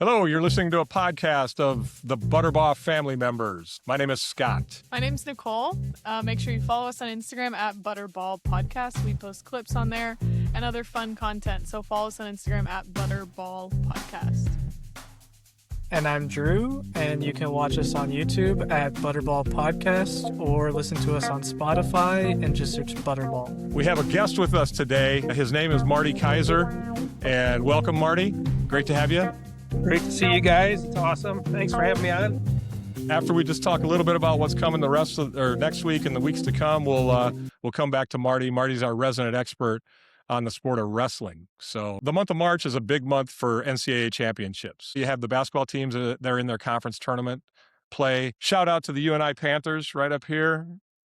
Hello, you're listening to a podcast of the Butterbaugh family members. My name is Scott. My name's Nicole. Make sure you follow us on Instagram at Butterball Podcast. We post clips on there and other fun content. So follow us on Instagram at Butterball Podcast. And I'm Drew, and you can watch us on YouTube at Butterball Podcast or listen to us on Spotify and just search Butterball. We have a guest with us today. His name is Marty Kaiser, and welcome, Marty. Great to have you. Great to see you guys. It's awesome. Thanks for having me on. After we just talk a little bit about what's coming next week and the weeks to come, we'll come back to Marty. Marty's our resident expert on the sport of wrestling. So the month of March is a big month for NCAA Championships. You have the basketball teams that are in their conference tournament play. Shout out to the UNI Panthers right up here.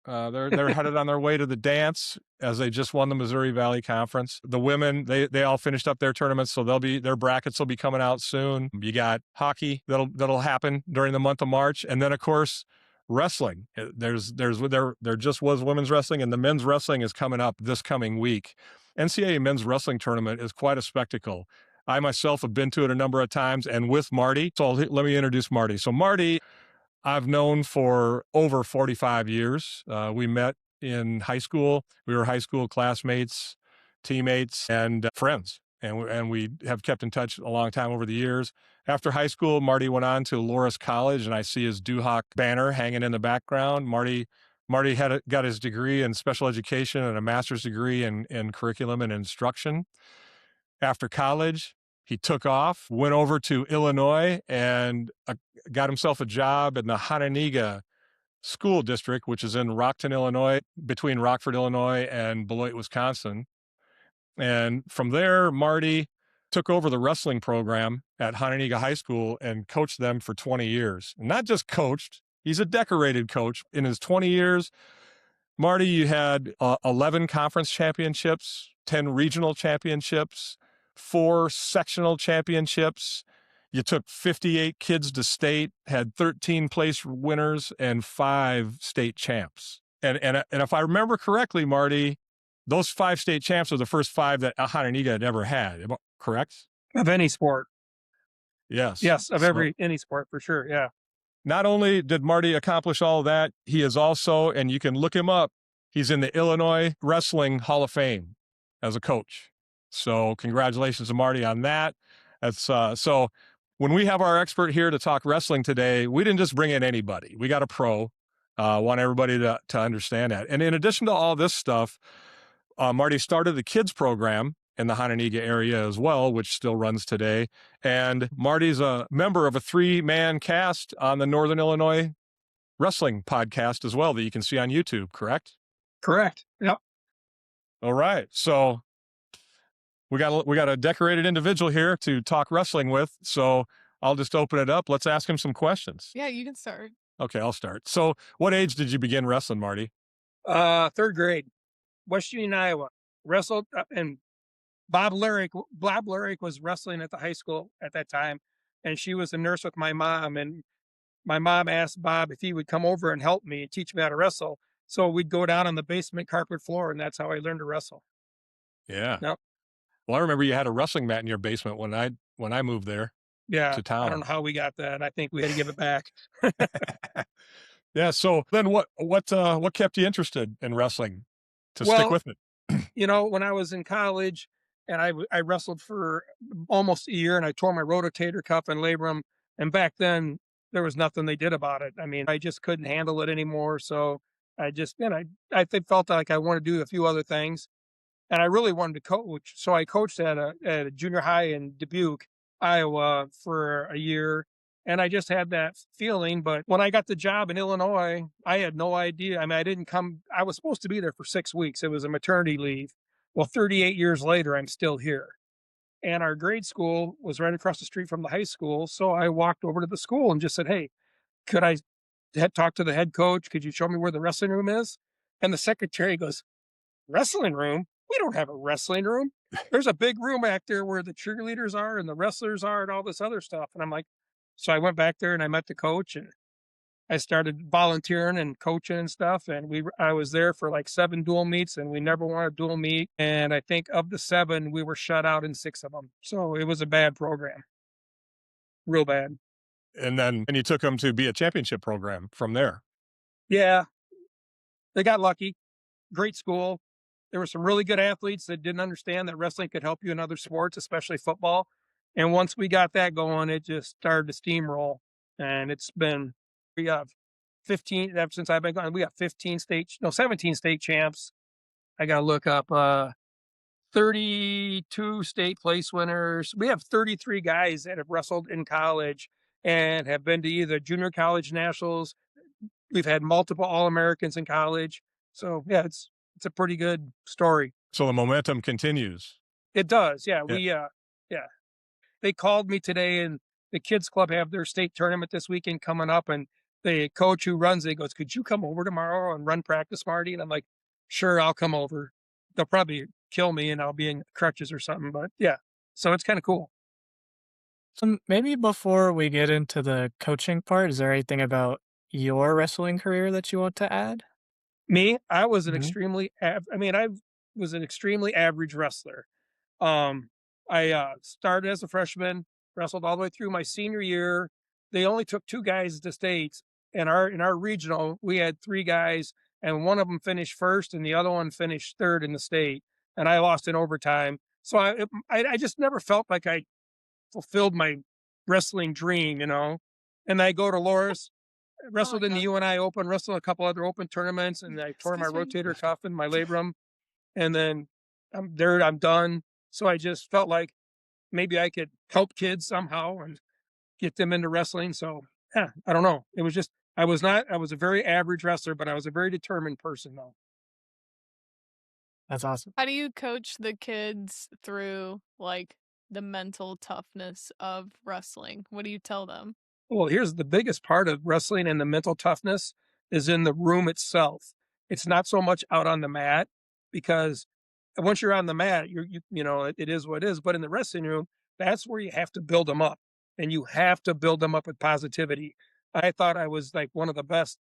They're headed on their way to the dance as they just won the Missouri Valley Conference. The women, they all finished up their tournaments, so their brackets will be coming out soon. You got hockey that'll happen during the month of March, and then of course wrestling. There just was women's wrestling, and the men's wrestling is coming up this coming week. NCAA men's wrestling tournament is quite a spectacle. I myself have been to it a number of times, and with Marty. So let me introduce Marty. So Marty, I've known for over 45 years. We met in high school. We were high school classmates, teammates, and friends. And we have kept in touch a long time over the years. After high school, Marty went on to Loras College, and I see his Duhawk banner hanging in the background. Marty got his degree in special education and a master's degree in curriculum and instruction. After college, he took off, went over to Illinois, and got himself a job in the Hananiga School District, which is in Rockton, Illinois, between Rockford, Illinois, and Beloit, Wisconsin. And from there, Marty took over the wrestling program at Hananiga High School and coached them for 20 years. And not just coached, he's a decorated coach. In his 20 years, Marty, you had 11 conference championships, 10 regional championships, 4 sectional championships. You took 58 kids to state, had 13 place winners, and 5 state champs. And if I remember correctly, Marty, those 5 state champs are the first 5 that Hananiga had ever had, correct? Of any sport. Yes. Yes, of any sport, for sure, yeah. Not only did Marty accomplish all of that, he is also, and you can look him up, he's in the Illinois Wrestling Hall of Fame as a coach. So congratulations to Marty on that. So when we have our expert here to talk wrestling today, we didn't just bring in anybody. We got a pro. Want everybody to understand that. And in addition to all this stuff, Marty started the kids program in the Hananiga area as well, which still runs today. And Marty's a member of a 3-man cast on the Northern Illinois Wrestling podcast as well that you can see on YouTube, correct? Correct. Yep. All right. So we got a decorated individual here to talk wrestling with. So I'll just open it up. Let's ask him some questions. Yeah, you can start. Okay, I'll start. So what age did you begin wrestling, Marty? 3rd grade, West Union, Iowa. Wrestled, and Bob Lyric was wrestling at the high school at that time, and she was a nurse with my mom, and my mom asked Bob if he would come over and help me and teach me how to wrestle. So we'd go down on the basement carpet floor, and that's how I learned to wrestle. Yeah. Yep. Well, I remember you had a wrestling mat in your basement when I moved there. Yeah. To town. I don't know how we got that. I think we had to give it back. Yeah. So then what kept you interested in wrestling to stick with it? When I was in college and I wrestled for almost a year, and I tore my rotator cuff and labrum. And back then there was nothing they did about it. I mean, I just couldn't handle it anymore. So I felt like I wanted to do a few other things, and I really wanted to coach. So I coached at a junior high in Dubuque, Iowa for a year. And I just had that feeling. But when I got the job in Illinois, I had no idea. I mean, I was supposed to be there for 6 weeks. It was a maternity leave. Well, 38 years later, I'm still here. And our grade school was right across the street from the high school. So I walked over to the school and just said, hey, could I talk to the head coach? Could you show me where the wrestling room is? And the secretary goes, wrestling room? We don't have a wrestling room. There's a big room back there where the cheerleaders are and the wrestlers are and all this other stuff. And I'm like, so I went back there and I met the coach, and I started volunteering and coaching and stuff. And I was there for like 7 dual meets, and we never won a dual meet. And I think of the 7, we were shut out in 6 of them. So it was a bad program. real bad. And you took them to be a championship program from there. Yeah, they got lucky. Great school. There were some really good athletes that didn't understand that wrestling could help you in other sports, especially football. And once we got that going, it just started to steamroll. And it's been, we have 15, ever since I've been gone, we got 17 state champs. I got to look up 32 state place winners. We have 33 guys that have wrestled in college and have been to either junior college nationals. We've had multiple All-Americans in college. So yeah, it's a pretty good story. So the momentum continues. It does. Yeah. Yeah. Yeah. They called me today, and the kids club have their state tournament this weekend coming up, and the coach who runs it goes, "Could you come over tomorrow and run practice, Marty?" And I'm like, "Sure, I'll come over." They'll probably kill me and I'll be in crutches or something, but yeah. So it's kind of cool. So maybe before we get into the coaching part, is there anything about your wrestling career that you want to add? Me, I was an Mhm. I was an extremely average wrestler. Um, I started as a freshman, wrestled all the way through my senior year. They only took 2 guys to states. In our regional, we had 3 guys, and one of them finished first and the other one finished third in the state, and I lost in overtime. So I just never felt like I fulfilled my wrestling dream, you know? And I go to Loris, Oh my wrestled in the God. UNI Open, wrestled a couple other open tournaments, and I tore my Excuse me. rotator cuff and my labrum, and then I'm done. So I just felt like maybe I could help kids somehow and get them into wrestling. So yeah, I don't know. It was just I was a very average wrestler, but I was a very determined person though. That's awesome. How do you coach the kids through like the mental toughness of wrestling? What do you tell them? Well, here's the biggest part of wrestling and the mental toughness is in the room itself. It's not so much out on the mat because once you're on the mat, it is what it is. But in the wrestling room, that's where you have to build them up, and you have to build them up with positivity. I thought I was like one of the best,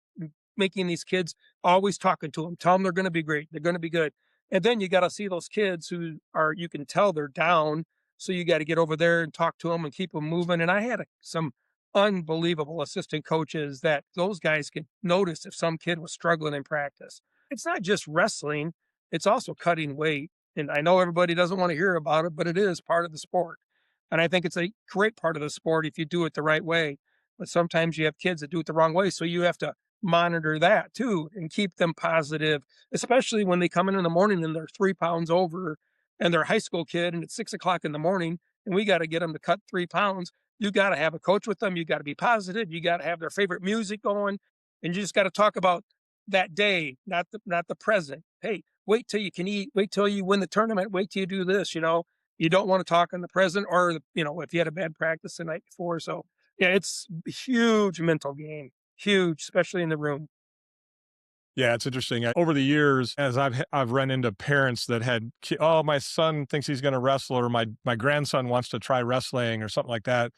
making these kids, always talking to them, tell them they're going to be great, they're going to be good, and then you got to see those kids who are, you can tell they're down, so you got to get over there and talk to them and keep them moving. And I had some unbelievable assistant coaches that those guys could notice if some kid was struggling in practice. It's not just wrestling, it's also cutting weight. And I know everybody doesn't want to hear about it, but it is part of the sport. And I think it's a great part of the sport if you do it the right way. But sometimes you have kids that do it the wrong way. So you have to monitor that too and keep them positive, especially when they come in the morning and they're 3 pounds over and they're a high school kid and it's 6 o'clock in the morning and we got to get them to cut 3 pounds. You got to have a coach with them. You got to be positive. You got to have their favorite music going, and you just got to talk about that day, not the present. Hey, wait till you can eat. Wait till you win the tournament. Wait till you do this. You don't want to talk in the present, or if you had a bad practice the night before. So yeah, it's a huge mental game, huge, especially in the room. Yeah, it's interesting. Over the years, as I've run into parents that had, oh, my son thinks he's going to wrestle, or my grandson wants to try wrestling, or something like that.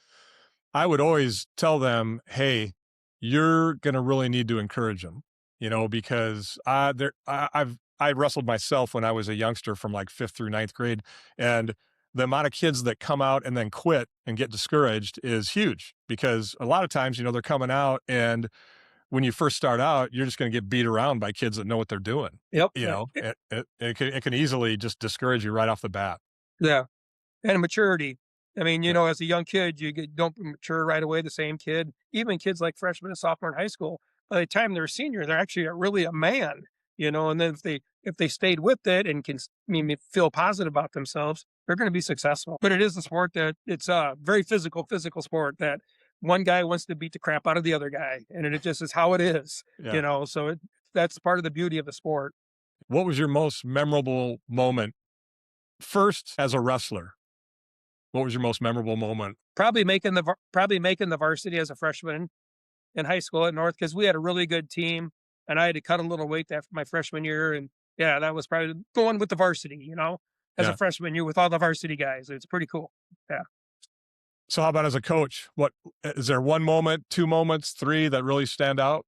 I would always tell them, hey, you're going to really need to encourage them, because I wrestled myself when I was a youngster from like 5th through 9th grade. And the amount of kids that come out and then quit and get discouraged is huge, because a lot of times, they're coming out, and when you first start out, you're just going to get beat around by kids that know what they're doing. Yep. It can easily just discourage you right off the bat. Yeah. And maturity. I mean, as a young kid, don't mature right away. The same kid, even kids like freshmen and sophomore in high school, by the time they're a senior, they're actually really a man. And then if they stayed with it and can feel positive about themselves, they're going to be successful. But it is a sport that it's a very physical sport that one guy wants to beat the crap out of the other guy, and it just is how it is. Yeah. So that's part of the beauty of the sport. What was your most memorable moment first as a wrestler? What was your most memorable moment? Probably making the varsity as a freshman in high school at North, because we had a really good team, and I had to cut a little weight after my freshman year. And yeah, that was probably going with the varsity, as Yeah. a freshman year with all the varsity guys. It's pretty cool. Yeah. So how about as a coach? What is there, one moment, 2 moments, 3 that really stand out?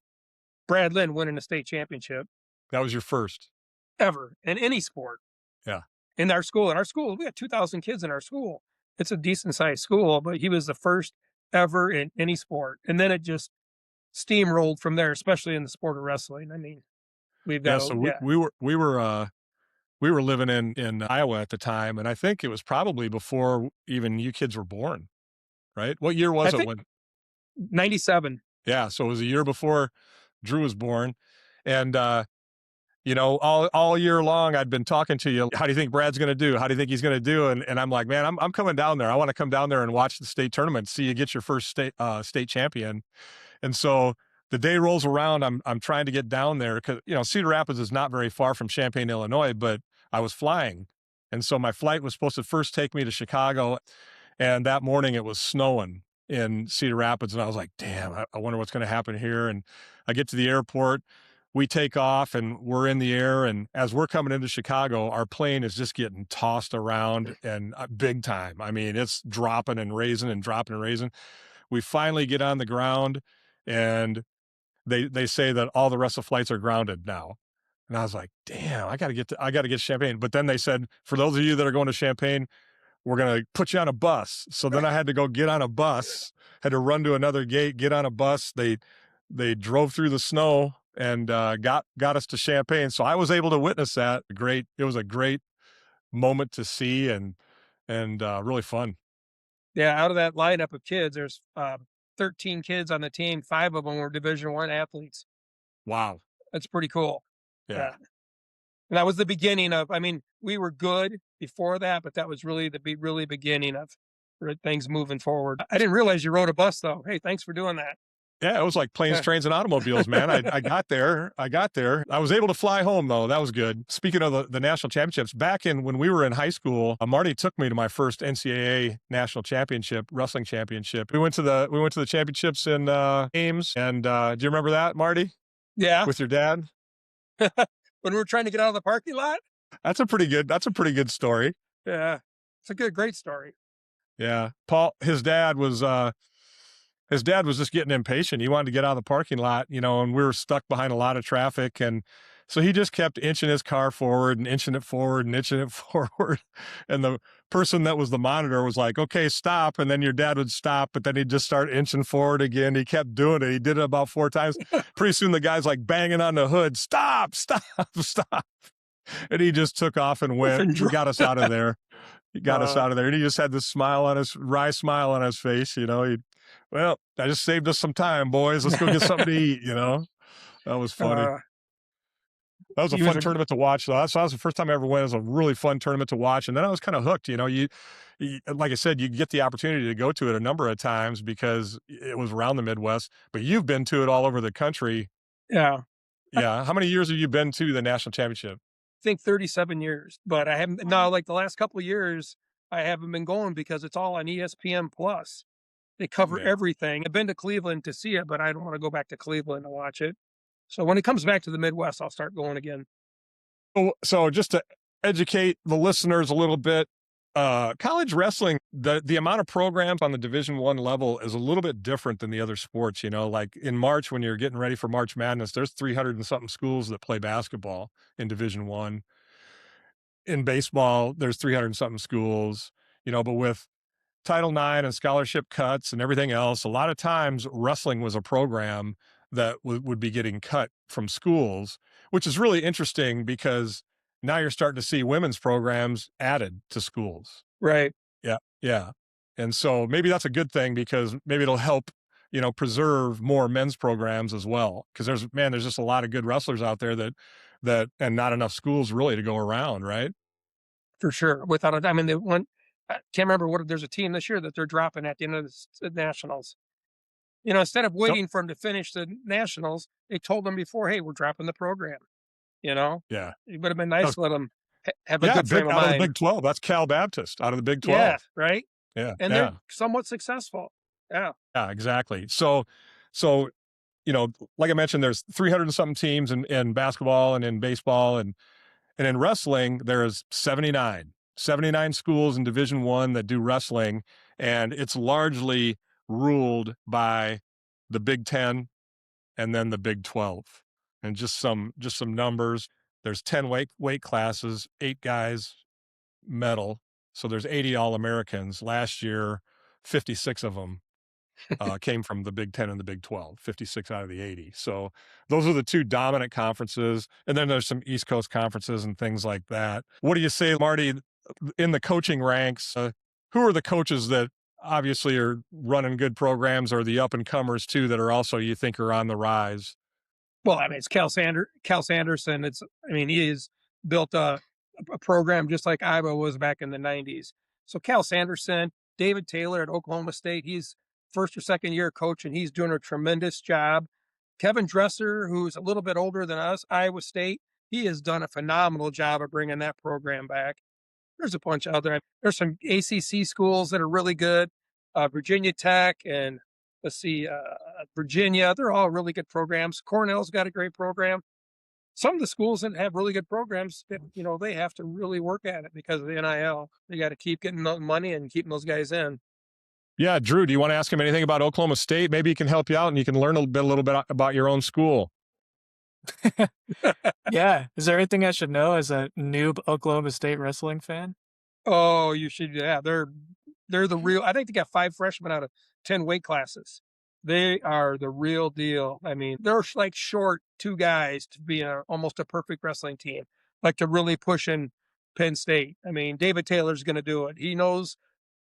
Brad Lynn winning a state championship That was your first. ever in any sport. Yeah. In our school, we got 2,000 kids in our school. It's a decent sized school, but he was the first ever in any sport. And then it just steamrolled from there, especially in the sport of wrestling. I mean, we've got Yeah, to, so yeah. we were living in Iowa at the time, and I think it was probably before even you kids were born, right? What year I was it think when? 97. Yeah, so it was a year before Drew was born, and you know, all year long I'd been talking to you. How do you think Brad's going to do? How do you think he's going to do? And I'm like, man, I'm coming down there. I want to come down there and watch the state tournament, see you get your first state champion. And so the day rolls around. I'm trying to get down there because Cedar Rapids is not very far from Champaign, Illinois, but I was flying, and so my flight was supposed to first take me to Chicago, and that morning it was snowing in Cedar Rapids, and I was like, damn, I wonder what's going to happen here. And I get to the airport. We take off and we're in the air. And as we're coming into Chicago, our plane is just getting tossed around and big time. I mean, it's dropping and raising and dropping and raising. We finally get on the ground and they say that all the rest of the flights are grounded now. And I was like, damn, I got to get to Champaign. But then they said, for those of you that are going to Champaign, we're going to put you on a bus. So then I had to go get on a bus, had to run to another gate, get on a bus. They drove through the snow and got us to Champaign. So I was able to witness that. It was a great moment to see and really fun. Yeah. Out of that lineup of kids, there's 13 kids on the team. 5 of them were Division I athletes. Wow. That's pretty cool. Yeah. And that was the beginning of, I mean, we were good before that, but that was really the really beginning of things moving forward. I didn't realize you rode a bus though. Hey, thanks for doing that. Yeah, it was like planes, trains, and automobiles, man. I got there. I was able to fly home, though. That was good. Speaking of the national championships, back when we were in high school, Marty took me to my first NCAA national championship, wrestling championship. We went to the championships in Ames. And do you remember that, Marty? Yeah. With your dad? When we were trying to get out of the parking lot? That's a pretty good story. Yeah. It's a great story. Yeah. Paul, his dad was just getting impatient. He wanted to get out of the parking lot, and we were stuck behind a lot of traffic. And so he just kept inching his car forward and inching it forward and inching it forward. And the person that was the monitor was like, okay, stop. And then your dad would stop, but then he'd just start inching forward again. He kept doing it. He did it about 4 times. Pretty soon the guy's like banging on the hood, stop, stop, stop. And he just took off and went. He got us out of there. And he just had this wry smile on his face, well, I just saved us some time, boys. Let's go get something to eat, That was funny. That was a fun tournament to watch. So that was the first time I ever went. It was a really fun tournament to watch. And then I was kind of hooked, you like I said, you get the opportunity to go to it a number of times because it was around the Midwest, but you've been to it all over the country. Yeah. Yeah. How many years have you been to the national championship? I think 37 years, but I haven't, no, like the last couple of years, I haven't been going because it's all on ESPN Plus. They cover everything. I've been to Cleveland to see it, but I don't want to go back to Cleveland to watch it. So when it comes back to the Midwest, I'll start going again. So just to educate the listeners a little bit, college wrestling, the amount of programs on the Division I level is a little bit different than the other sports. Like in March, when you're getting ready for March Madness, there's 300 and something schools that play basketball in Division I. In baseball, there's 300 and something schools, but with Title IX and scholarship cuts and everything else, a lot of times wrestling was a program that would be getting cut from schools, which is really interesting because now you're starting to see women's programs added to schools. Right. Yeah. Yeah. And so maybe that's a good thing because maybe it'll help, preserve more men's programs as well. Because there's just a lot of good wrestlers out there that and not enough schools really to go around, right? For sure. Without it, I mean, I can't remember there's a team this year that they're dropping at the end of the Nationals. Instead of waiting for them to finish the Nationals, they told them before, hey, we're dropping the program. Yeah. It would have been nice to let them have a good frame of out mind. of the Big 12. That's Cal Baptist out of the Big 12. Yeah, right? Yeah. And they're somewhat successful. Yeah. Yeah, exactly. So, like I mentioned, there's 300 and something teams in basketball and in baseball and in wrestling, there's 79 schools in Division I that do wrestling, and it's largely ruled by the Big 10 and then the Big 12. And just some numbers. There's 10 weight classes, 8 guys medal. So there's 80 All-Americans. Last year, 56 of them came from the Big Ten and the Big 12, 56 out of the 80. So those are the two dominant conferences. And then there's some East Coast conferences and things like that. What do you say, Marty, in the coaching ranks? Who are the coaches that obviously are running good programs, or the up and comers too that are also, you think, are on the rise? Well, I mean, it's Cal Sanderson. He has built a program just like Iowa was back in the 90s. So Cal Sanderson, David Taylor at Oklahoma State, he's first or second year coach, and he's doing a tremendous job. Kevin Dresser, who's a little bit older than us, Iowa State, he has done a phenomenal job of bringing that program back. There's a bunch of there's some ACC schools that are really good. Virginia Tech and Virginia, they're all really good programs. Cornell's got a great program. Some of the schools that have really good programs, they have to really work at it because of the NIL. They got to keep getting the money and keeping those guys in. Yeah, Drew, do you want to ask him anything about Oklahoma State? Maybe he can help you out and you can learn a little bit about your own school. Yeah. Is there anything I should know as a noob Oklahoma State wrestling fan? Oh, you should. Yeah, they're the real. I think they got 5 freshmen out of 10 weight classes. They are the real deal. I mean, they're like short 2 guys to be almost a perfect wrestling team, like to really push in Penn State. I mean, David Taylor's going to do it. He knows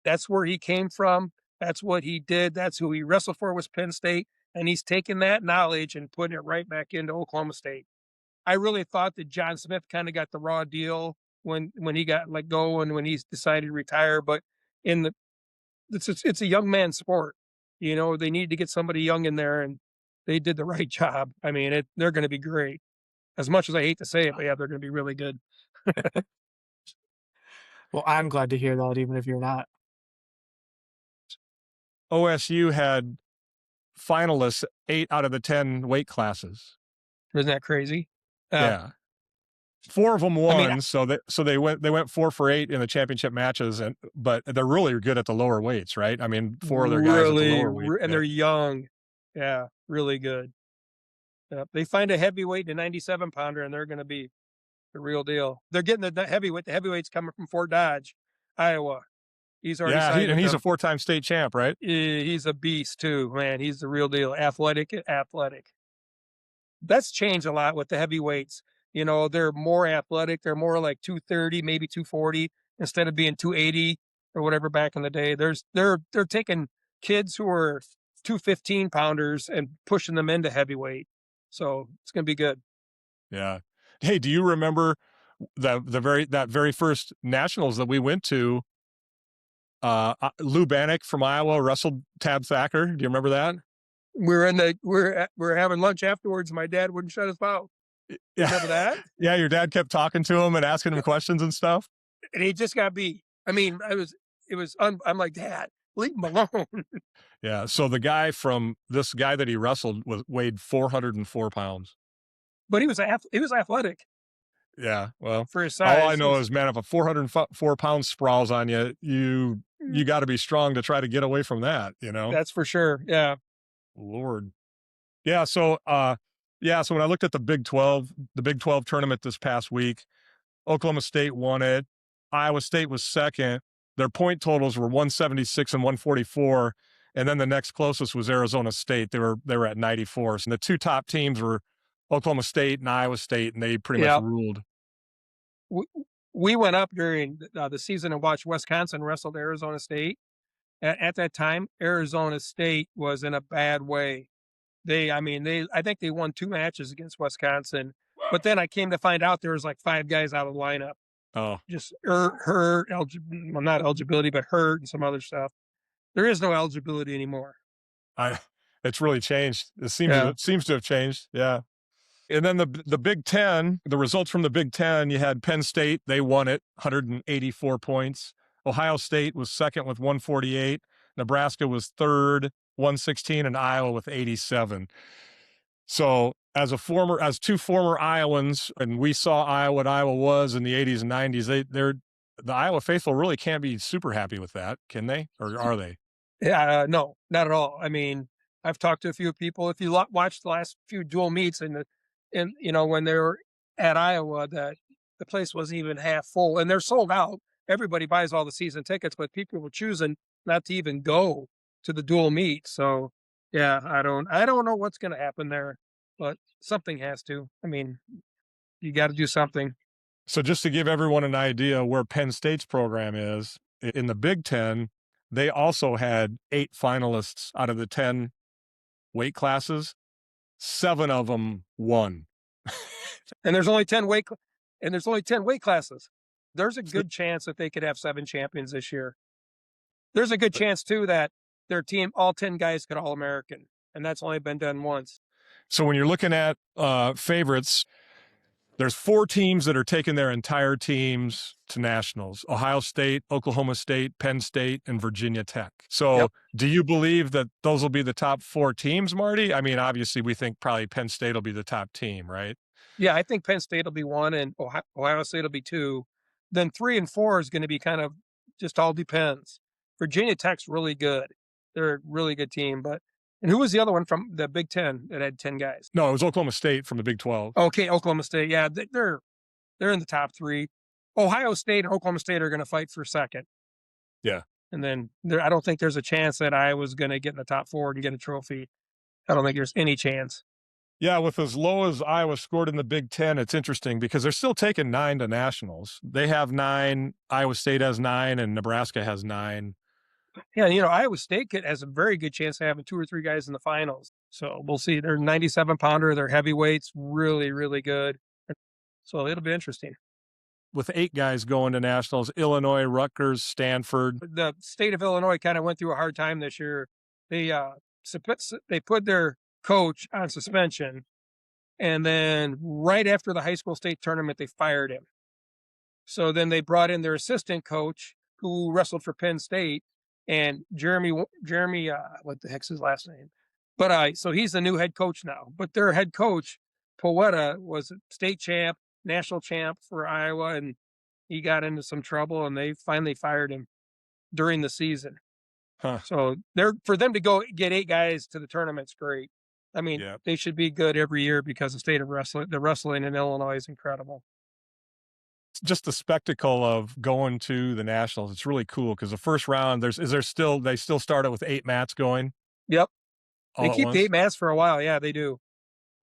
that's where he came from. That's what he did. That's who he wrestled for, was Penn State. And he's taken that knowledge and putting it right back into Oklahoma State. I really thought that John Smith kind of got the raw deal when he got let go and when he decided to retire. But it's a young man sport. They need to get somebody young in there, and they did the right job. I mean, they're going to be great. As much as I hate to say it, but yeah, they're going to be really good. Well, I'm glad to hear that, even if you're not. OSU had finalists 8 out of the 10 weight classes. Isn't that crazy? Yeah. 4 of them won, so they went 4 for 8 in the championship matches, but they're really good at the lower weights, right? I mean, 4 of their guys at the lower weight, and they're young. Yeah, really good. They find a heavyweight, a 97 pounder, and they're going to be the real deal. They're getting the heavyweight. The heavyweight's coming from Fort Dodge, Iowa. He's already signed and he's a 4-time state champ, right? He's a beast too, man. He's the real deal. Athletic. That's changed a lot with the heavyweights. They're more athletic. They're more like 230, maybe 240 instead of being 280 or whatever back in the day. They're taking kids who are 215 pounders and pushing them into heavyweight. So it's going to be good. Yeah. Hey, do you remember that very first nationals that we went to? Lou Bannock from Iowa wrestled Tab Thacker. Do you remember that? We're having lunch afterwards. My dad wouldn't shut his mouth. Yeah. Remember that? Yeah, your dad kept talking to him and asking him questions and stuff. And he just got beat. I mean, I'm like, Dad, leave him alone. Yeah. So this guy that he wrestled weighed 404 pounds. But he was athletic. Yeah. Well, for his size. All I know is, man, if a 404 pound sprawls on you, you got to be strong to try to get away from that, That's for sure. Yeah. Lord. Yeah. So when I looked at the Big 12 tournament this past week, Oklahoma State won it. Iowa State was second. Their point totals were 176 and 144. And then the next closest was Arizona State. They were at 94. And the 2 top teams were Oklahoma State and Iowa State, and they pretty much ruled. We went up during the season and watched Wisconsin wrestle Arizona State. At that time, Arizona State was in a bad way. I think they won 2 matches against Wisconsin, but then I came to find out there was like 5 guys out of the lineup. Oh, just hurt, not eligibility, but hurt and some other stuff. There is no eligibility anymore. It's really changed. It seems to have changed. Yeah. And then the Big Ten, the results from the Big Ten, you had Penn State, they won it, 184 points. Ohio State was second with 148. Nebraska was third, 116, and Iowa with 87. So as 2 former Iowans, and we saw Iowa what Iowa was in the 80s and 90s, the Iowa faithful really can't be super happy with that, can they? Or are they? Yeah, no, not at all. I mean, I've talked to a few people. If you watched the last few dual meets and when they were at Iowa, that the place wasn't even half full, and they're sold out. Everybody buys all the season tickets, but people were choosing not to even go to the dual meet. So yeah, I don't know what's going to happen there, but something has to. I mean, you got to do something. So just to give everyone an idea where Penn State's program is, in the Big Ten, they also had 8 finalists out of the 10 weight classes. 7 of them won. And there's only 10 weight classes. There's a good chance that they could have 7 champions this year. There's a good chance too that their team, all 10 guys, could All-American, and that's only been done once. So when you're looking at favorites, there's 4 teams that are taking their entire teams to nationals: Ohio State, Oklahoma State, Penn State, and Virginia Tech. So Yep. do you believe that those will be the top 4 teams, Marty? I mean, obviously we think probably Penn State will be the top team, right? Yeah, I think Penn State will be 1 and Ohio State will be 2. Then 3 and 4 is going to be kind of just all depends. Virginia Tech's really good. They're a really good team. And who was the other one from the Big Ten that had 10 guys? No, it was Oklahoma State from the Big 12. Okay, Oklahoma State. Yeah, they're in the top 3. Ohio State and Oklahoma State are going to fight for second. Yeah. And then I don't think there's a chance that Iowa's going to get in the top 4 and get a trophy. I don't think there's any chance. Yeah, with as low as Iowa scored in the Big Ten, it's interesting because they're still taking 9 to nationals. They have 9, Iowa State has 9, and Nebraska has 9. Yeah, Iowa State has a very good chance of having 2 or 3 guys in the finals. So we'll see. They're 97-pounder. They're heavyweights, really, really good. So it'll be interesting. With 8 guys going to nationals, Illinois, Rutgers, Stanford. The state of Illinois kind of went through a hard time this year. They put their coach on suspension, and then right after the high school state tournament, they fired him. So then they brought in their assistant coach who wrestled for Penn State, and Jeremy, what the heck's his last name? But so he's the new head coach now. But their head coach, Poweta, was a state champ, national champ for Iowa, and he got into some trouble, and they finally fired him during the season. Huh. So for them to go get 8 guys to the tournament's great. I mean, They should be good every year because the wrestling in Illinois is incredible. Just the spectacle of going to the nationals. It's really cool because the first round, they still start it with 8 mats going. Yep. They keep the 8 mats for a while. Yeah, they do.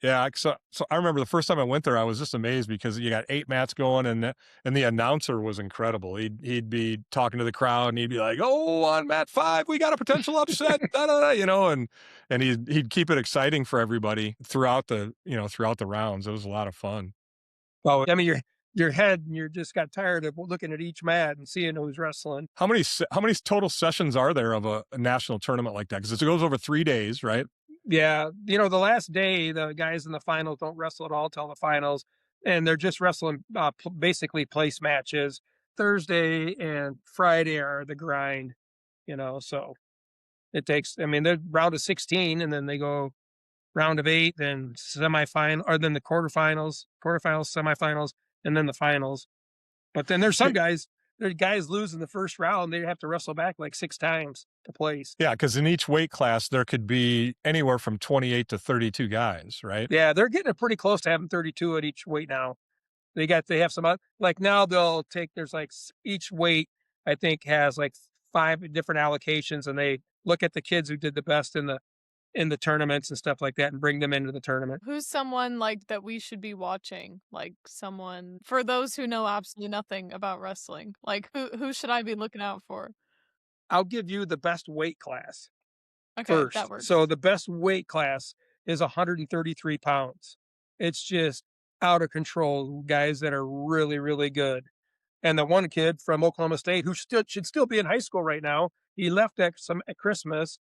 Yeah, so I remember the first time I went there, I was just amazed because you got 8 mats going, and the announcer was incredible. He'd be talking to the crowd, and he'd be like, "Oh, on mat 5, we got a potential upset," and he'd keep it exciting for everybody throughout the rounds. It was a lot of fun. Well, I mean, your head, and you just got tired of looking at each mat and seeing who's wrestling. How many total sessions are there of a national tournament like that? Because it goes over 3 days, right? Yeah, the last day, the guys in the finals don't wrestle at all till the finals, and they're just wrestling basically place matches. Thursday and Friday are the grind, so it takes, they're round of 16, and then they go round of 8, then semifinal, or then the quarterfinals, semifinals, and then the finals. But then there's some guys lose in the first round. They have to wrestle back like 6 times to place. Yeah, because in each weight class, there could be anywhere from 28 to 32 guys, right? Yeah, they're getting pretty close to having 32 at each weight now. They have some, like now there's like each weight, I think, has like 5 different allocations, and they look at the kids who did the best in the tournaments and stuff like that and bring them into the tournament. Who's someone like that we should be watching? Like someone, for those who know absolutely nothing about wrestling, like who should I be looking out for? I'll give you the best weight class first. That works. So the best weight class is 133 pounds. It's just out of control, guys that are really, really good. And the one kid from Oklahoma State who should still be in high school right now, he left at Christmas,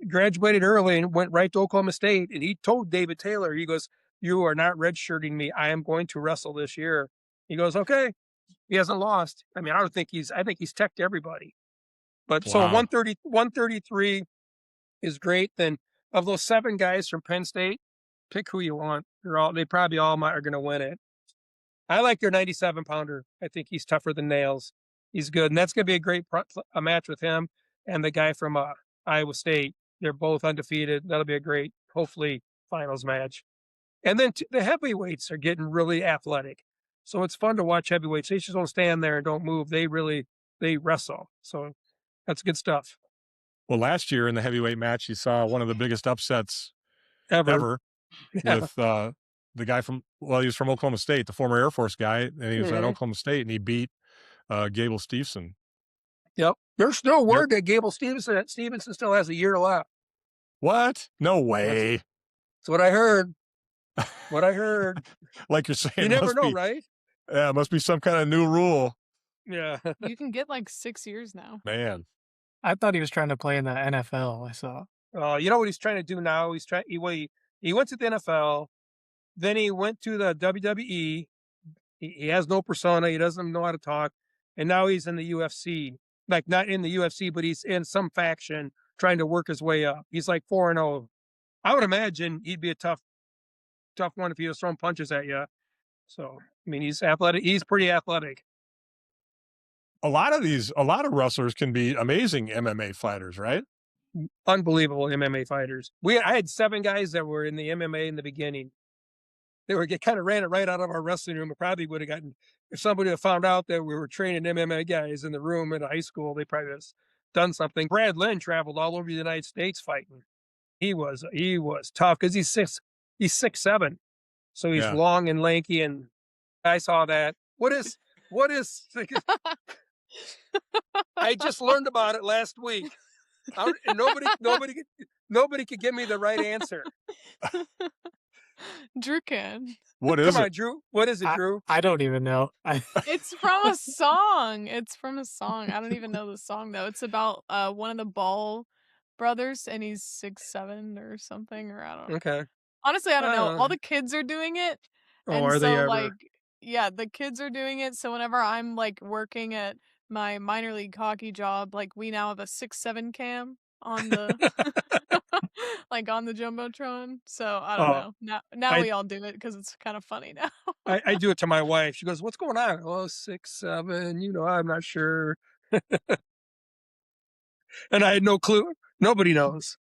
graduated early, and went right to Oklahoma State. And he told David Taylor, he goes, "You are not redshirting me. I am going to wrestle this year." He goes, "Okay." He hasn't lost. I think he's teched everybody. But Wow. So 133 is great. Then of those 7 guys from Penn State, pick who you want. They probably all are going to win it. I like their 97-pounder. I think he's tougher than nails. He's good. And that's going to be a great match with him and the guy from Iowa State. They're both undefeated. That'll be a great, hopefully, finals match. And then the heavyweights are getting really athletic. So it's fun to watch heavyweights. They just don't stand there and don't move. They wrestle. So that's good stuff. Well, last year in the heavyweight match, you saw one of the biggest upsets ever Yeah. with the guy from, he was from Oklahoma State, the former Air Force guy, and he was at Mhm. Oklahoma State, and he beat Gable Steveson. Yep. There's still Yep. word that Stevenson still has a year left. What? No way. That's what I heard. What I heard. Like you're saying, You never know, right? Yeah, it must be some kind of new rule. Yeah. You can get like 6 years now. Man. I thought he was trying to play in the NFL. I saw. You know what he's trying to do now? He went to the NFL, then he went to the WWE. He has no persona. He doesn't know how to talk, and now he's in the UFC. Like not in the UFC, but he's in some faction trying to work his way up. He's like 4-0. I would imagine he'd be a tough one if he was throwing punches at you. So I mean, he's athletic. He's pretty athletic. A lot of wrestlers can be amazing MMA fighters, right? Unbelievable MMA fighters. I had 7 guys that were in the MMA in the beginning. They kind of ran it right out of our wrestling room. It probably would have gotten, if somebody had found out that we were training MMA guys in the room at a high school, they probably would have done something. Brad Lynn traveled all over the United States fighting. He was tough because he's 6'7", so he's Yeah. long and lanky. And I saw that. What is? I just learned about it last week. And nobody could give me the right answer. Drew can. What is Come it? on, Drew. What is it, Drew? I don't even know. It's from a song. I don't even know the song though. It's about one of the Ball brothers, and he's 6'7" or something, or I don't know. Okay. Honestly, I don't know. All the kids are doing it. And are so they ever? like, yeah, the kids are doing it. So whenever I'm like working at my minor league hockey job, like we now have a 6'7" cam on the like on the Jumbotron. So I don't know. Now we all do it because it's kind of funny now. I do it to my wife. She goes, "What's going on?" Oh, 6'7". I'm not sure. And I had no clue. Nobody knows.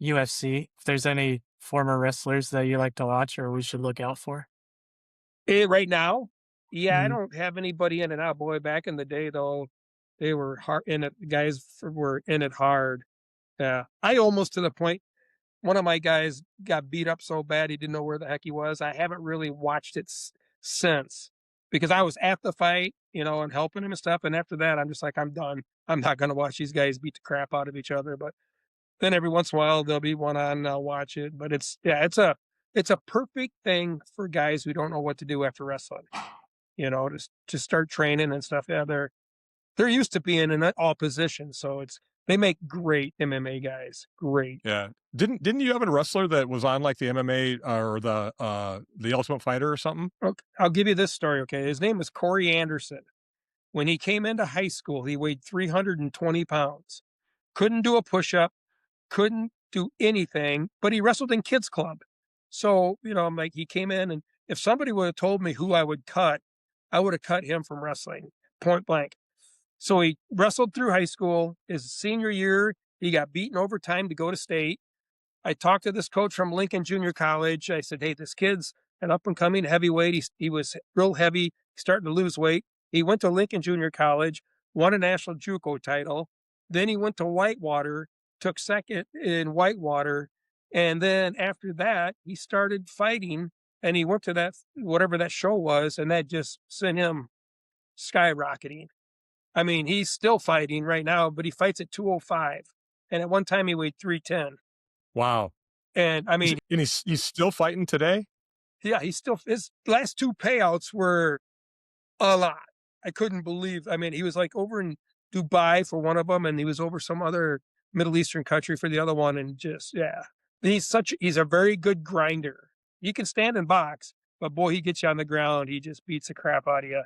UFC. If there's any former wrestlers that you like to watch or we should look out for. Right now, yeah, I Mhm. don't have anybody in and out. Boy, back in the day though, they were hard in it. Guys were in it hard. Yeah, I almost to the point. One of my guys got beat up so bad he didn't know where the heck he was. I haven't really watched it since because I was at the fight, and helping him and stuff. And after that, I'm just like, I'm done. I'm not going to watch these guys beat the crap out of each other. But then every once in a while there'll be one on and I'll watch it. But it's a perfect thing for guys who don't know what to do after wrestling. To start training and stuff. Yeah, they're used to being in all positions, so they make great MMA guys. Great. Yeah. Didn't you have a wrestler that was on like the MMA or the Ultimate Fighter or something? Okay, I'll give you this story. Okay, his name is Corey Anderson. When he came into high school, he weighed 320 pounds. Couldn't do a push-up, couldn't do anything, but he wrestled in kids club. So, I'm like, he came in, and if somebody would have told me who I would cut, I would have cut him from wrestling, point blank. So he wrestled through high school. His senior year, he got beaten overtime to go to state. I talked to this coach from Lincoln Junior College. I said, "Hey, this kid's an up-and-coming heavyweight. He was real heavy, starting to lose weight." He went to Lincoln Junior College, won a national JUCO title. Then he went to Whitewater, took second in Whitewater. And then after that, he started fighting, and he went to that, whatever that show was, and that just sent him skyrocketing. I mean, he's still fighting right now, but he fights at 205. And at one time he weighed 310. Wow. And I mean, And he's still fighting today? yeah, his last 2 payouts were a lot. I couldn't believe. I mean, he was like over in Dubai for one of them, and he was over some other Middle Eastern country for the other one. And just, yeah, he's a very good grinder. He can stand and box, but boy, he gets you on the ground. He just beats the crap out of you.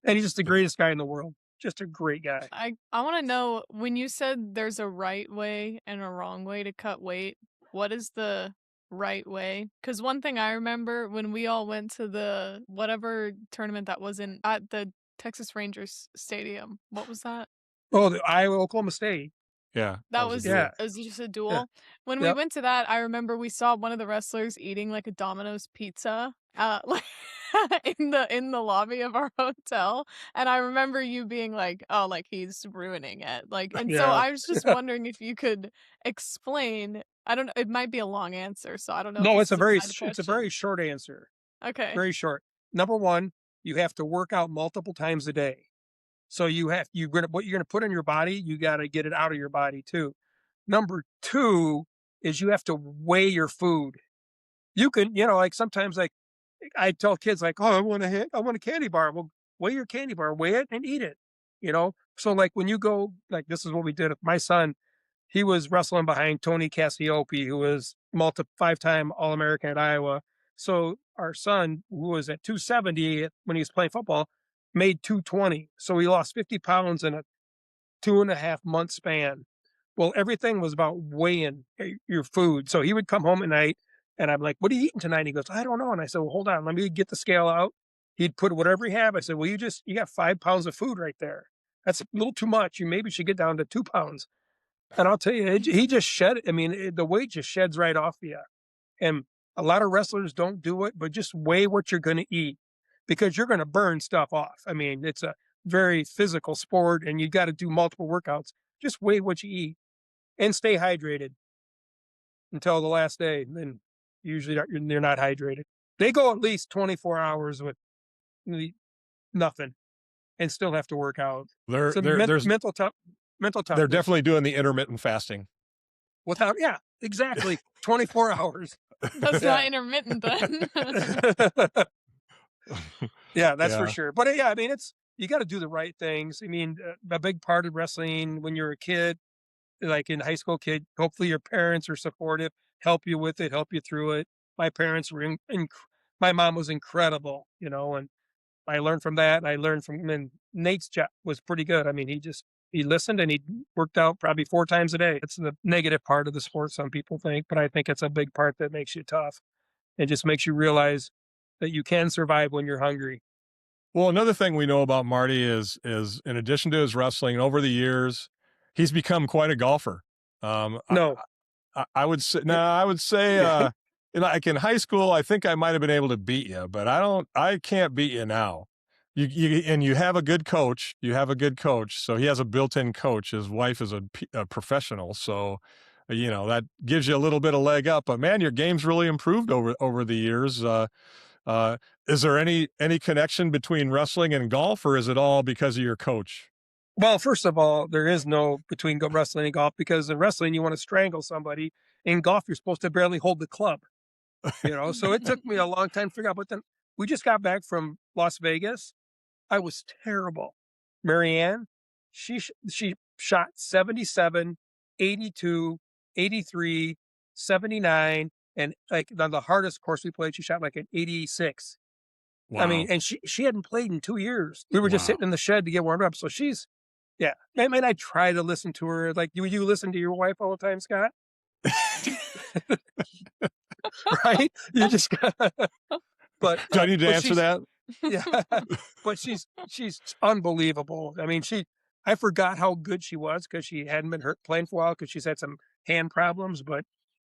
And he's just the greatest guy in the world. Just a great guy. I want to know, when you said there's a right way and a wrong way to cut weight, what is the right way? Because one thing I remember when we all went to the whatever tournament that was at the Texas Rangers Stadium, what was that? Oh, the Oklahoma State. Yeah. That was a duel. Yeah. it was just a duel. Yeah. When we Yep. went to that, I remember we saw one of the wrestlers eating like a Domino's pizza. Like in the lobby of our hotel, and I remember you being like, "Oh, like he's ruining it." Like, and so Yeah. I was just wondering if you could explain. I don't know, it might be a long answer, so I don't know if No, this is a bad it's a very question. short answer. Okay. Very short. Number one, you have to work out multiple times a day. So you're gonna what you're gonna put in your body, you gotta get it out of your body too. Number two is you have to weigh your food. You can, like sometimes like I tell kids like, oh, I want a candy bar. Well, weigh your candy bar, weigh it and eat it. So like when you go, like this is what we did with my son. He was wrestling behind Tony Cassiope, who was 5-time All-American at Iowa. So our son, who was at 270 when he was playing football, made 220. So he lost 50 pounds in a 2.5-month span. Well, everything was about weighing your food. So he would come home at night and I'm like, what are you eating tonight? And he goes, I don't know. And I said, well, hold on, let me get the scale out. He'd put whatever he had. I said, well, you got 5 pounds of food right there. That's a little too much. You maybe should get down to 2 pounds. And I'll tell you, he just shed it. I mean, the weight just sheds right off you. And a lot of wrestlers don't do it, but just weigh what you're going to eat because you're going to burn stuff off. I mean, it's a very physical sport and you got to do multiple workouts. Just weigh what you eat and stay hydrated until the last day. Then usually they're not hydrated. They go at least 24 hours with nothing and still have to work out. There, So there's mental they're toughness. definitely doing the intermittent fasting. Yeah, exactly. 24 hours. That's Yeah. not intermittent then. Yeah, that's for Yeah. sure. But yeah, I mean, you got to do the right things. I mean, a big part of wrestling when you're a kid, like in high school kid, hopefully your parents are supportive, help you with it, help you through it. My parents were my mom was incredible, and I learned from that. And I learned from, and Nate's job was pretty good. I mean, he listened and he worked out probably 4 times a day. It's the negative part of the sport, some people think, but I think it's a big part that makes you tough. It just makes you realize that you can survive when you're hungry. Well, another thing we know about Marty is in addition to his wrestling over the years, he's become quite a golfer. Um, I, No. I would say, no, I would say, Yeah. like in high school, I think I might have been able to beat you, but I can't beat you now. And you have a good coach. You have a good coach. So he has a built-in coach. His wife is a professional. So, that gives you a little bit of leg up, but man, your game's really improved over the years. Is there any connection between wrestling and golf, or is it all because of your coach? Well, first of all, there is no between wrestling and golf because in wrestling, you want to strangle somebody. In golf, you're supposed to barely hold the club, So it took me a long time to figure out. But then we just got back from Las Vegas. I was terrible. Marianne, she shot 77, 82, 83, 79, and like on the hardest course we played, she shot like an 86. Wow. I mean, and she hadn't played in 2 years. We were just Wow. sitting in the shed to get warmed up. So yeah. I mean, I try to listen to her. Like, do you listen to your wife all the time, Scott? Right? You just but Do I need to answer that? yeah, but she's unbelievable. I mean, I forgot how good she was because she hadn't been hurt playing for a while because she's had some hand problems, but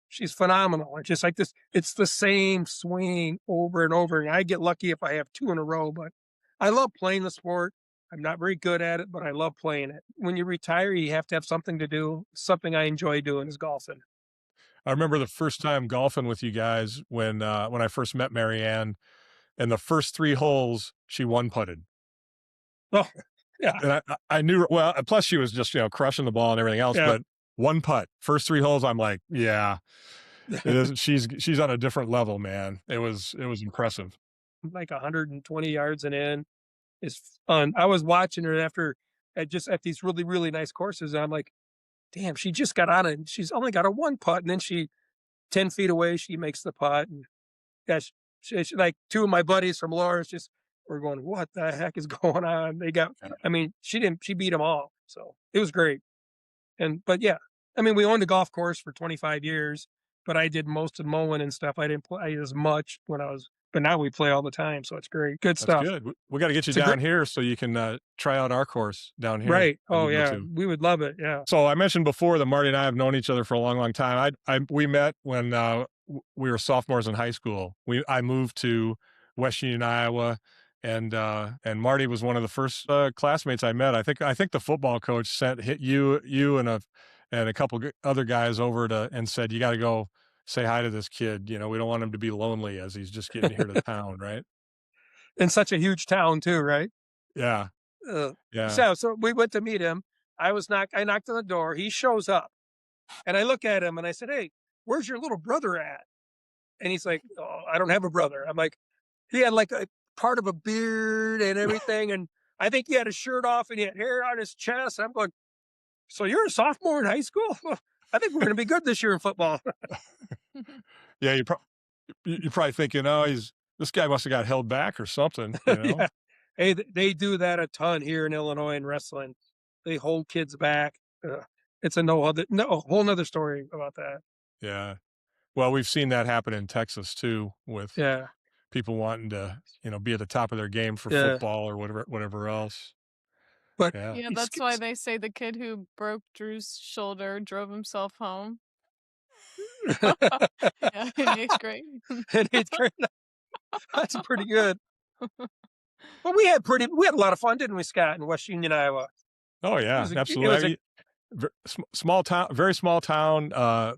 she's phenomenal. It's just like this. It's the same swing over and over. And I get lucky if I have 2 in a row, but I love playing the sport. I'm not very good at it, but I love playing it. When you retire, you have to have something to do. Something I enjoy doing is golfing. I remember the first time golfing with you guys when I first met Marianne, and the first 3 holes she one putted. Oh, yeah. And I knew, well, plus she was just, crushing the ball and everything else, Yeah. but one putt, first 3 holes, I'm like, yeah, she's on a different level, man. It was impressive. Like 120 yards and in is fun. I was watching her at these really, really nice courses. And I'm like, damn, she just got on it. And she's only got a 1 putt. And then 10 feet away, she makes the putt. And gosh, she, like 2 of my buddies from Lawrence were going, what the heck is going on? She beat them all. So it was great. But yeah, I mean, we owned a golf course for 25 years, but I did most of mowing and stuff. I didn't play as much but now we play all the time. So it's great. Good That's stuff. good. We got to get you It's a down here so you can try out our course down here. Right. that Oh we go yeah. to. We would love it. Yeah. So I mentioned before that Marty and I have known each other for a long, long time. We met when we were sophomores in high school. I moved to West Union, Iowa, and Marty was one of the first classmates I met. I think the football coach hit you and a couple other guys over and said, you got to go say hi to this kid. We don't want him to be lonely as he's just getting here to town, right? In such a huge town too, right? Yeah, Uh, yeah. so we went to meet him. I knocked on the door. He shows up, and I look at him and I said, "Hey, where's your little brother at?" And he's like, "Oh, I don't have a brother." I'm like, he had like a part of a beard and everything, and I think he had his shirt off and he had hair on his chest. I'm going, "So you're a sophomore in high school? I think we're going to be good this year in football." Yeah, you're probably thinking, oh, this guy must have got held back or something, you know? Yeah. Hey, they do that a ton here in Illinois in wrestling. They hold kids back. It's a whole nother story about that. Yeah. Well, we've seen that happen in Texas too, with Yeah, people wanting to, be at the top of their game for yeah. football or whatever else. But Yeah. Yeah, it's, that's why they say the kid who broke Drew's shoulder drove himself home. Yeah, in 8th grade. in 8th grade, that's pretty good. But we had a lot of fun, didn't we, Scott, in West Union, Iowa? Oh It yeah, was absolutely. I mean, small town, very small town.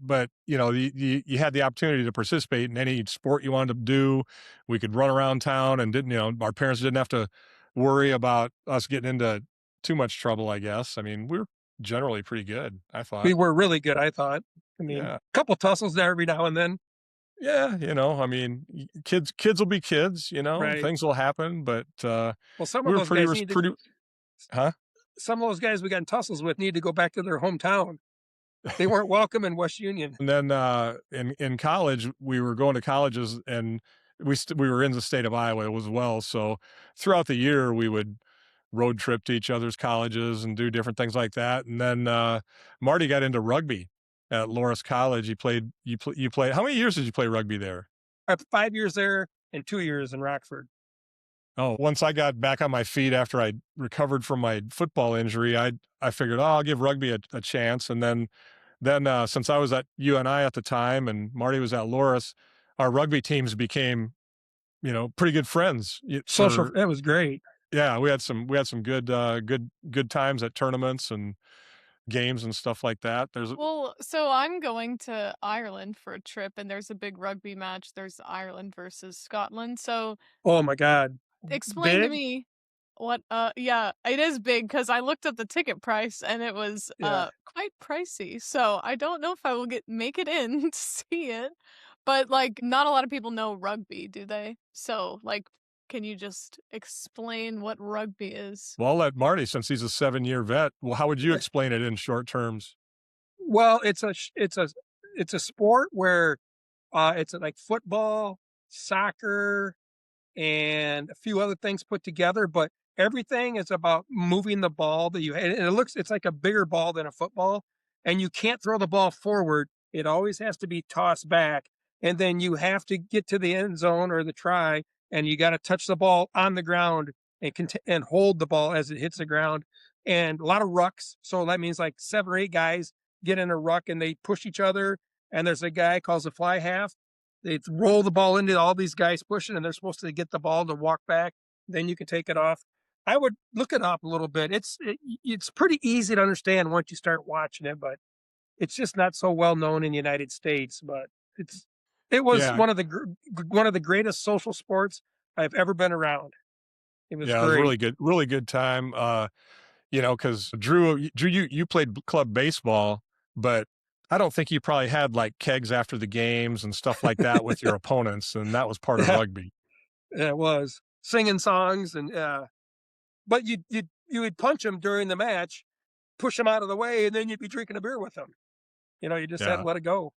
But you had the opportunity to participate in any sport you wanted to do. We could run around town and our parents didn't have to worry about us getting into too much trouble, I guess. I mean, we were generally pretty good, I thought. we were really good, I thought. I mean, Yeah. a couple tussles there every now and then. Yeah, I mean, kids will be kids, Right. things will happen, but Well, some we of were those pretty, guys pretty, huh? some of those guys we got in tussles with need to go back to their hometown. They weren't welcome in West Union. And then in college, we were going to colleges, and we were in the state of Iowa as well. So throughout the year, we would road trip to each other's colleges and do different things like that. And then Marty got into rugby at Loras College. He played. You played. How many years did you play rugby there? I have 5 years there and 2 years in Rockford. Oh, once I got back on my feet after I recovered from my football injury, I figured, oh, I'll give rugby a chance. And then since I was at UNI at the time and Marty was at Loras, our rugby teams became, pretty good friends. That was great. Yeah, we had some good times at tournaments and games and stuff like that. Well, so I'm going to Ireland for a trip, and there's a big rugby match. There's Ireland versus Scotland. So Oh my God. explain to Big? me what yeah, it is big because I looked up the ticket price and it was Yeah. quite pricey. So I don't know if I will make it in to see it. But like not a lot of people know rugby, do they? So like can you just explain what rugby is? Well, I'll let Marty, since he's a 7-year vet. Well, how would you explain it in short terms? Well, it's a sport where it's like football, soccer, and a few other things put together, but everything is about moving the ball and it's like a bigger ball than a football, and you can't throw the ball forward. It always has to be tossed back, and then you have to get to the end zone or the try, and you got to touch the ball on the ground and hold the ball as it hits the ground, and a lot of rucks. So that means like 7 or 8 guys get in a ruck and they push each other, and there's a guy calls a fly half. They roll the ball into all these guys pushing, and they're supposed to get the ball to walk back. Then you can take it off. I would look it up a little bit. It's pretty easy to understand once you start watching it, but it's just not so well known in the United States. But it was Yeah. one of the greatest social sports I've ever been around. It was Yeah, it was great. really good time. Because Drew, you played club baseball, but I don't think you probably had like kegs after the games and stuff like that with your opponents, and that was part of Yeah, rugby. it was singing songs and but you would punch them during the match, push them out of the way, and then you'd be drinking a beer with them. You just had Yeah, to let it go.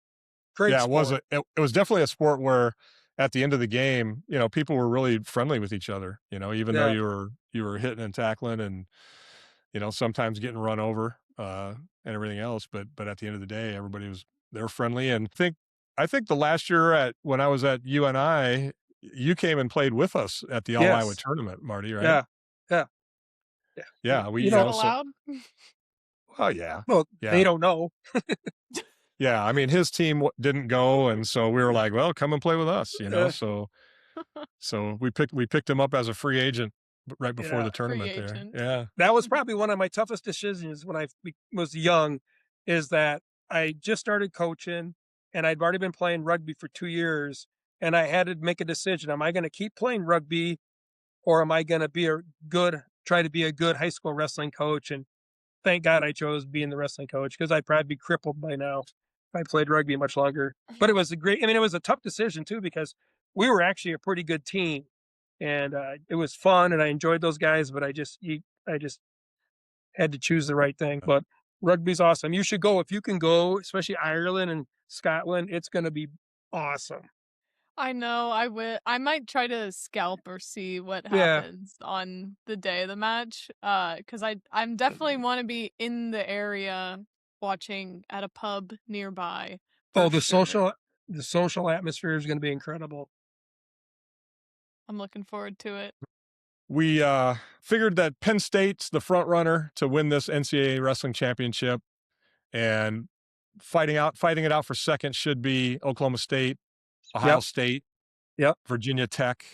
Great yeah, sport. it was definitely a sport where at the end of the game, people were really friendly with each other. Even though Yeah. you were hitting and tackling and sometimes getting run over and everything else, but at the end of the day, they were friendly. And I think the last year when I was at UNI, you came and played with us at the All Iowa Yes. tournament, Marty, right? Yeah. Yeah. Yeah. Yeah, we, You Is it know, allowed? oh yeah, well, they yeah, don't know. yeah. I mean, his team didn't go, and so we were like, well, come and play with us, Uh, So So we picked him up as a free agent right before Yeah. the tournament Free there. agent. Yeah. That was probably one of my toughest decisions when I was young, is that I just started coaching and I'd already been playing rugby for 2 years, and I had to make a decision. Am I going to keep playing rugby, or am I going to try to be a good high school wrestling coach? And thank God I chose being the wrestling coach, because I'd probably be crippled by now if I played rugby much longer. But it was it was a tough decision too, because we were actually a pretty good team, and it was fun, and I enjoyed those guys. But I just had to choose the right thing. But rugby's awesome. You should go if you can go, especially Ireland and Scotland. It's going to be awesome. I know. I might try to scalp or see what Yeah. happens on the day of the match. Because I'm definitely want to be in the area watching at a pub nearby. Oh, for sure. the social atmosphere is going to be incredible. I'm looking forward to it. We figured that Penn State's the front runner to win this NCAA Wrestling Championship, and fighting it out for second should be Oklahoma State, Ohio State, Yep. Virginia Tech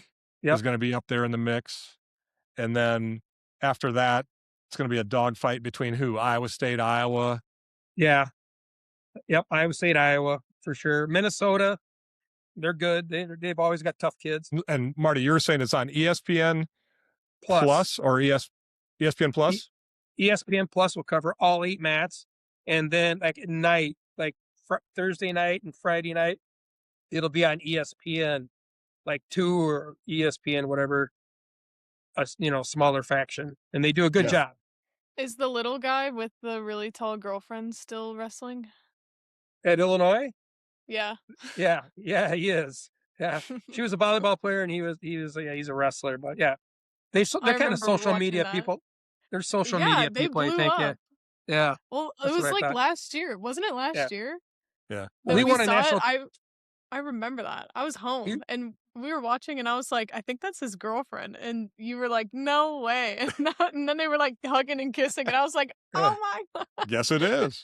Yep. is going to be up there in the mix, and then after that, it's going to be a dogfight between who? Iowa State, Iowa. Yeah. Yep. Iowa State, Iowa for sure. Minnesota, they're good. They've always got tough kids. And Marty, you were saying it's on ESPN Plus or ESPN Plus? ESPN Plus will cover all 8 mats, and then like at night, like Thursday night and Friday night, it'll be on ESPN, like 2 or ESPN, whatever, smaller faction, and they do a good job. Is the little guy with the really tall girlfriend still wrestling? At Illinois, Yeah. yeah, he is. Yeah, she was a volleyball player, and he's a wrestler. But yeah, they're kind of remember social watching media that. people. They're social Yeah, media they people, I blew think. up. Yeah. Well, That's it was what I like thought. last year, wasn't it? Last year. Yeah. that We we won a saw national. it? I remember that. I was home and we were watching, and I was like, I think that's his girlfriend. And you were like, no way. And then they were like hugging and kissing, and I was like, oh my God. Yes, it is.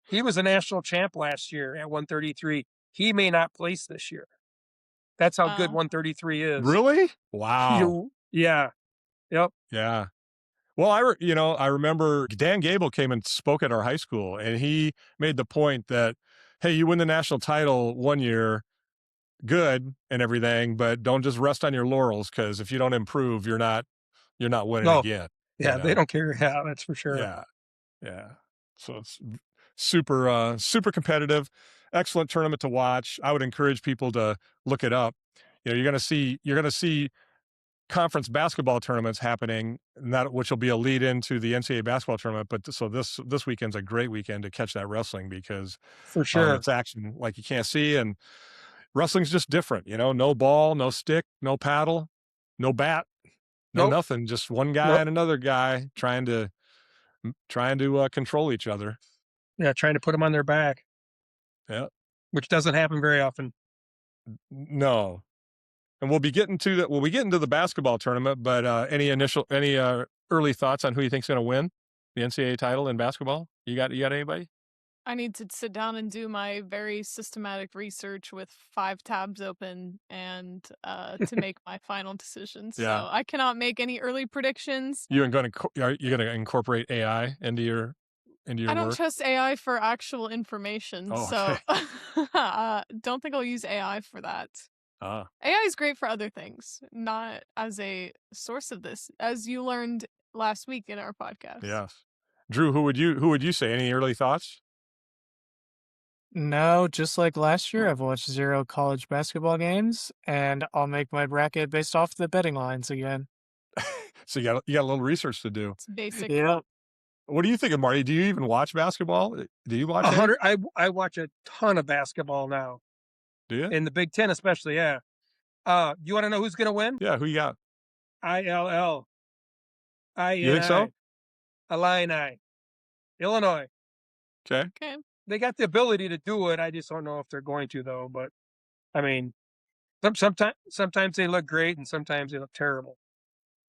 He was a national champ last year at 133. He may not place this year. That's how good 133 is. Really? Wow. Yeah. Yep. Yeah. Well, I remember Dan Gable came and spoke at our high school, and he made the point that, hey, you win the national title one year, good and everything, but don't just rest on your laurels, because if you don't improve, you're not winning No. again. Yeah, they don't care. Yeah, that's for sure. Yeah. Yeah. So it's super competitive. Excellent tournament to watch. I would encourage people to look it up. You're going to see conference basketball tournaments happening, which will be a lead into the NCAA basketball tournament. But so this weekend's a great weekend to catch that wrestling, because For sure. it's action like you can't see, and wrestling's just different. No ball, no stick, no paddle, no bat, no Nope. nothing. Just one guy and another guy trying to control each other. Yeah, trying to put them on their back. Yeah. Which doesn't happen very often. No. And we'll be getting into the basketball tournament, but any early thoughts on who you think's going to win the NCAA title in basketball? You got anybody? I need to sit down and do my very systematic research with 5 tabs open and to make my final decisions. Yeah. So I cannot make any early predictions. Are you going to incorporate AI into your I don't work? trust AI for actual information, Oh, so don't think I'll use AI for that. Ah. AI is great for other things, not as a source of this, as you learned last week in our podcast. Yes. Drew, who would you say? Any early thoughts? No, just like last year, I've watched 0 college basketball games, and I'll make my bracket based off the betting lines again. So you got a little research to do. It's basic. Yeah. What do you think of, Marty? Do you even watch basketball? Do you watch 100. I watch a ton of basketball now. Do you? In the Big Ten, especially. Yeah. You want to know who's going to win? Yeah. Who you got? ILL. You think so? Illini. Illinois. Okay. Okay. They got the ability to do it. I just don't know if they're going to, though. But I mean, sometimes they look great, and sometimes they look terrible.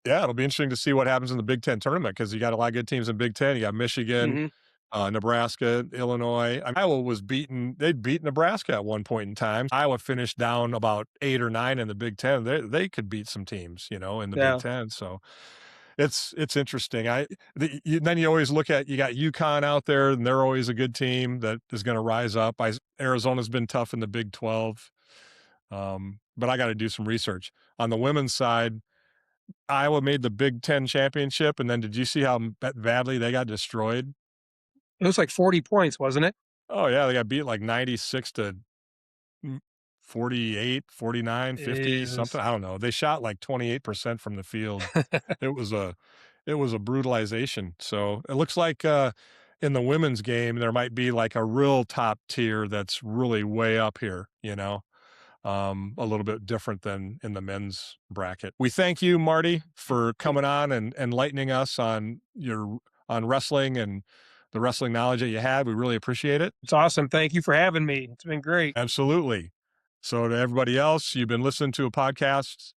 Yeah, it'll be interesting to see what happens in the Big Ten tournament, because you got a lot of good teams in Big Ten. You got Michigan, Nebraska, Illinois. Iowa was beaten. They'd beat Nebraska at one point in time. Iowa finished down about 8 or 9 in the Big Ten. They could beat some teams, in the Big Yeah. Ten. So it's interesting. Then you always look at, you got UConn out there, and they're always a good team that is going to rise up. Arizona's been tough in the Big 12, but I got to do some research on the women's side. Iowa made the Big Ten championship, and then did you see how badly they got destroyed? It was like 40 points, wasn't it? Oh yeah, they got beat like 96 to 48, 49, 50, Jesus. something. I don't know. They shot like 28% from the field. It was a brutalization. So it looks like in the women's game there might be like a real top tier that's really way up here, a little bit different than in the men's bracket. We thank you, Marty, for coming on and enlightening us on wrestling and the wrestling knowledge that you had. We really appreciate it. It's awesome. Thank you for having me. It's been great. Absolutely. So to everybody else, you've been listening to a podcast,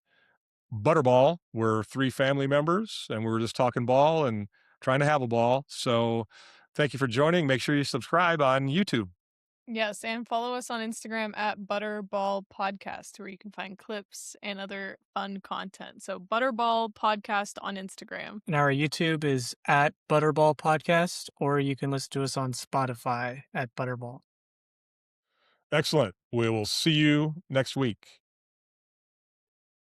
Butterball. We're 3 family members, and we were just talking ball and trying to have a ball. So thank you for joining. Make sure you subscribe on YouTube. Yes, and follow us on Instagram at Butterball Podcast, where you can find clips and other fun content. So Butterball Podcast on Instagram. And our YouTube is at Butterball Podcast, or you can listen to us on Spotify at Butterball. Excellent. We will see you next week.